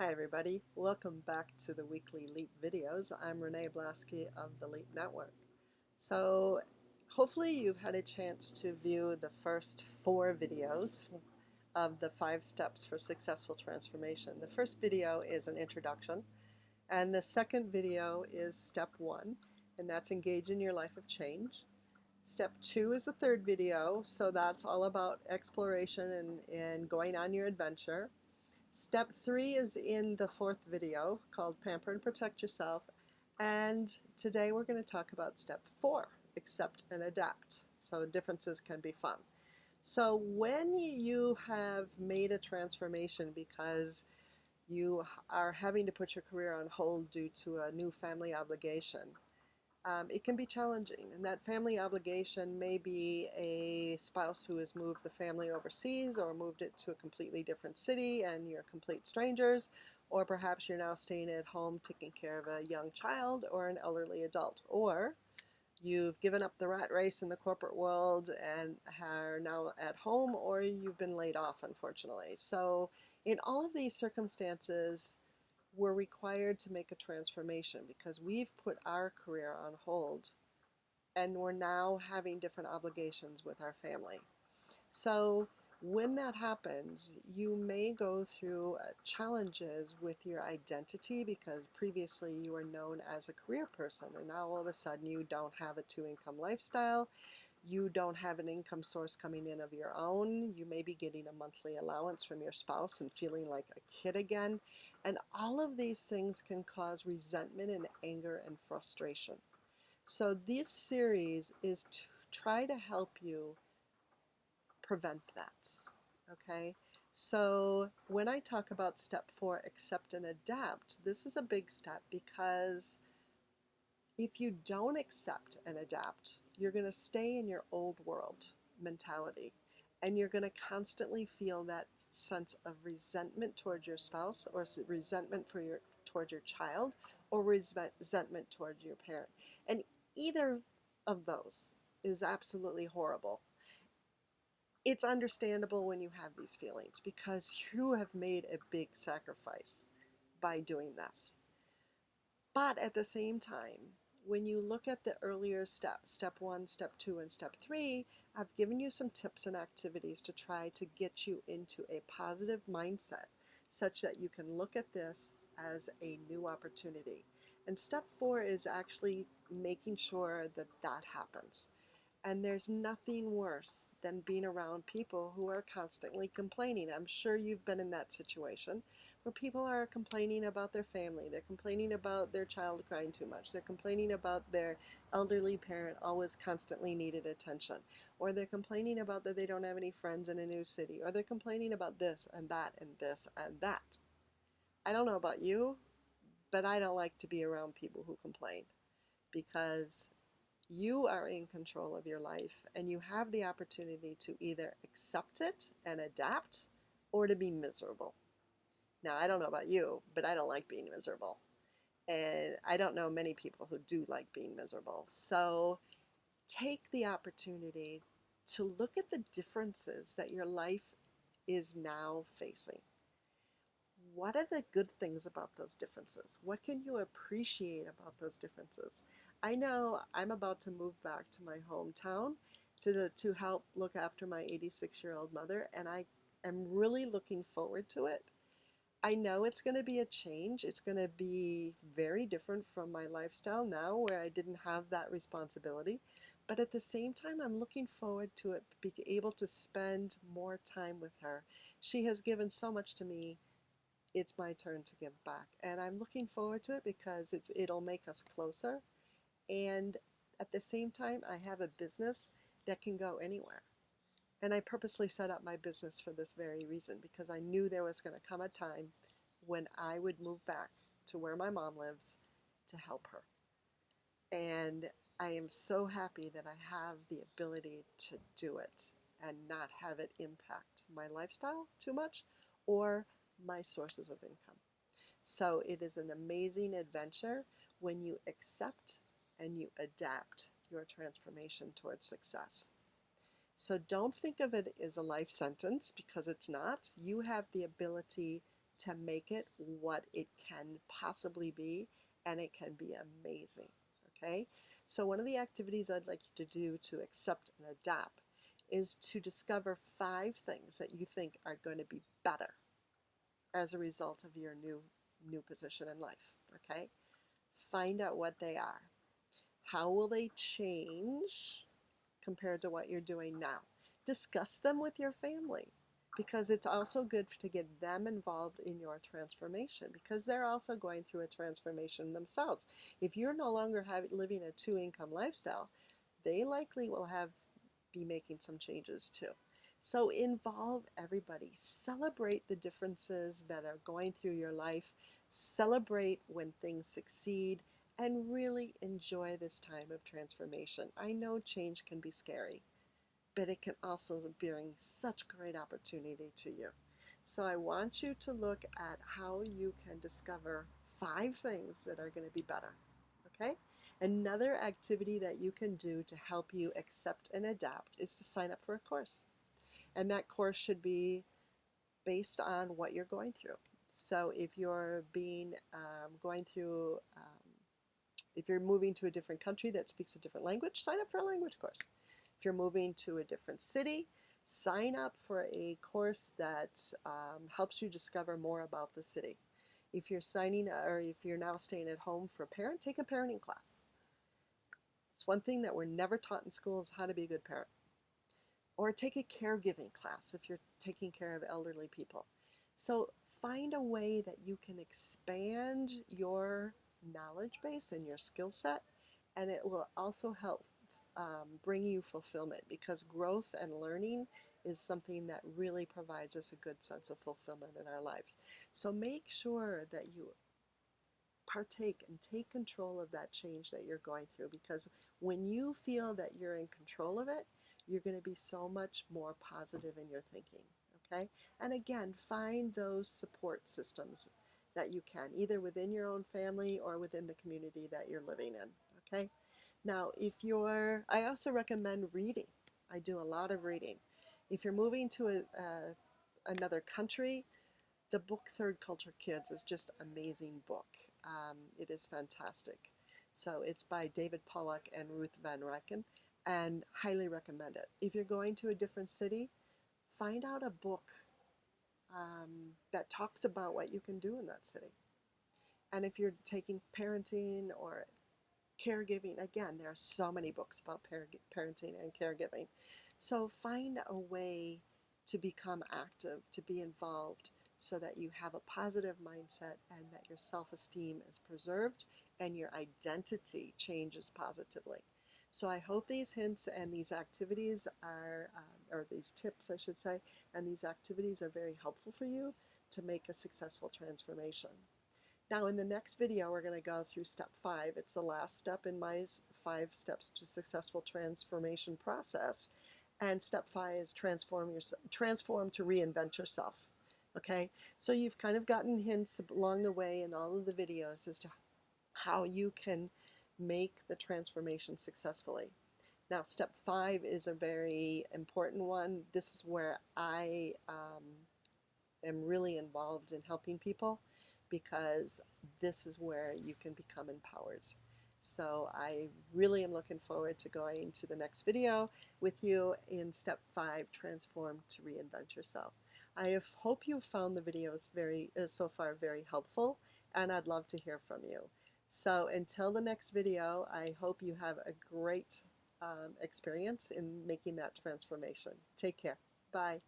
Hi everybody, welcome back to the weekly LEAP videos. I'm Renee Blasky of the LEAP Network. So hopefully you've had a chance to view the first 4 videos of the 5 steps for successful transformation. The first video is an introduction, and the second video is step 1, and that's engage in your life of change. Step 2 is the third video, so that's all about exploration and going on your adventure. Step 3 is in the 4th video called Pamper and Protect Yourself. And today we're going to talk about step 4, accept and adapt. So differences can be fun. So when you have made a transformation because you are having to put your career on hold due to a new family obligation, it can be challenging, and that family obligation may be a spouse who has moved the family overseas or moved it to a completely different city and you're complete strangers, or perhaps you're now staying at home taking care of a young child or an elderly adult, or you've given up the rat race in the corporate world and are now at home, or you've been laid off, unfortunately. So in all of these circumstances, we're required to make a transformation because we've put our career on hold and we're now having different obligations with our family. So when that happens, you may go through challenges with your identity because previously you were known as a career person, and now all of a sudden you don't have a two-income lifestyle. You don't have an income source coming in of your own. You may be getting a monthly allowance from your spouse and feeling like a kid again. And all of these things can cause resentment and anger and frustration. So this series is to try to help you prevent that. Okay? So when I talk about step 4, accept and adapt, this is a big step because if you don't accept and adapt, you're going to stay in your old world mentality, and you're going to constantly feel that sense of resentment towards your spouse, or resentment towards your child, or resentment towards your parent. And either of those is absolutely horrible. It's understandable when you have these feelings because you have made a big sacrifice by doing this. But at the same time, when you look at the earlier steps, step 1, step 2, and step 3, I've given you some tips and activities to try to get you into a positive mindset such that you can look at this as a new opportunity. And step 4 is actually making sure that that happens. And there's nothing worse than being around people who are constantly complaining. I'm sure you've been in that situation where people are complaining about their family. They're complaining about their child crying too much. They're complaining about their elderly parent always constantly needed attention. Or they're complaining about that they don't have any friends in a new city. Or they're complaining about this and that and this and that. I don't know about you, but I don't like to be around people who complain because you are in control of your life and you have the opportunity to either accept it and adapt or to be miserable. Now, I don't know about you, but I don't like being miserable. And I don't know many people who do like being miserable. So take the opportunity to look at the differences that your life is now facing. What are the good things about those differences? What can you appreciate about those differences? I know I'm about to move back to my hometown to help look after my 86-year-old mother, and I am really looking forward to it. I know it's going to be a change. It's going to be very different from my lifestyle now where I didn't have that responsibility. But at the same time, I'm looking forward to it, being able to spend more time with her. She has given so much to me. It's my turn to give back. And I'm looking forward to it because it'll make us closer. And at the same time, I have a business that can go anywhere. And I purposely set up my business for this very reason because I knew there was going to come a time when I would move back to where my mom lives to help her. And I am so happy that I have the ability to do it and not have it impact my lifestyle too much or my sources of income. So it is an amazing adventure when you accept and you adapt your transformation towards success. So don't think of it as a life sentence because it's not. You have the ability to make it what it can possibly be, and it can be amazing. Okay? So, one of the activities I'd like you to do to accept and adapt is to discover 5 things that you think are going to be better as a result of your new position in life. Okay? Find out what they are. How will they change compared to what you're doing now? Discuss them with your family, because it's also good to get them involved in your transformation, because they're also going through a transformation themselves. If you're no longer living a 2-income lifestyle, they likely will be making some changes too. So involve everybody. Celebrate the differences that are going through your life. Celebrate when things succeed, and really enjoy this time of transformation. I know change can be scary, but it can also bring such great opportunity to you. So I want you to look at how you can discover 5 things that are going to be better. Okay? Another activity that you can do to help you accept and adapt is to sign up for a course. And that course should be based on what you're going through. So if you're going through, if you're moving to a different country that speaks a different language, sign up for a language course. If you're moving to a different city, sign up for a course that helps you discover more about the city. If you're now staying at home for a parent, take a parenting class. It's one thing that we're never taught in school is how to be a good parent. Or take a caregiving class if you're taking care of elderly people. So find a way that you can expand your knowledge base and your skill set, and it will also help bring you fulfillment, because growth and learning is something that really provides us a good sense of fulfillment in our lives. So make sure that you partake and take control of that change that you're going through, because when you feel that you're in control of it, you're going to be so much more positive in your thinking. Okay? And again, find those support systems that you can, either within your own family or within the community that you're living in. Okay? Now, I also recommend reading. I do a lot of reading. If you're moving to another country, the book Third Culture Kids is just an amazing book. It is fantastic. So it's by David Pollock and Ruth Van Recken, and highly recommend it. If you're going to a different city, find out a book that talks about what you can do in that city. And if you're taking parenting or caregiving, again, there are so many books about parenting and caregiving. So find a way to become active, to be involved, so that you have a positive mindset and that your self-esteem is preserved and your identity changes positively. So I hope these hints and these activities or these tips, I should say, and these activities are very helpful for you to make a successful transformation. Now in the next video, we're going to go through step 5. It's the last step in my 5 steps to successful transformation process. And step 5 is transform to reinvent yourself. Okay, so you've kind of gotten hints along the way in all of the videos as to how you can make the transformation successfully. Now, step 5 is a very important one. This is where I am really involved in helping people, because this is where you can become empowered. So I really am looking forward to going to the next video with you in step 5, transform to reinvent yourself. I hope you found the videos so far very helpful, and I'd love to hear from you. So until the next video, I hope you have a great experience in making that transformation. Take care. Bye.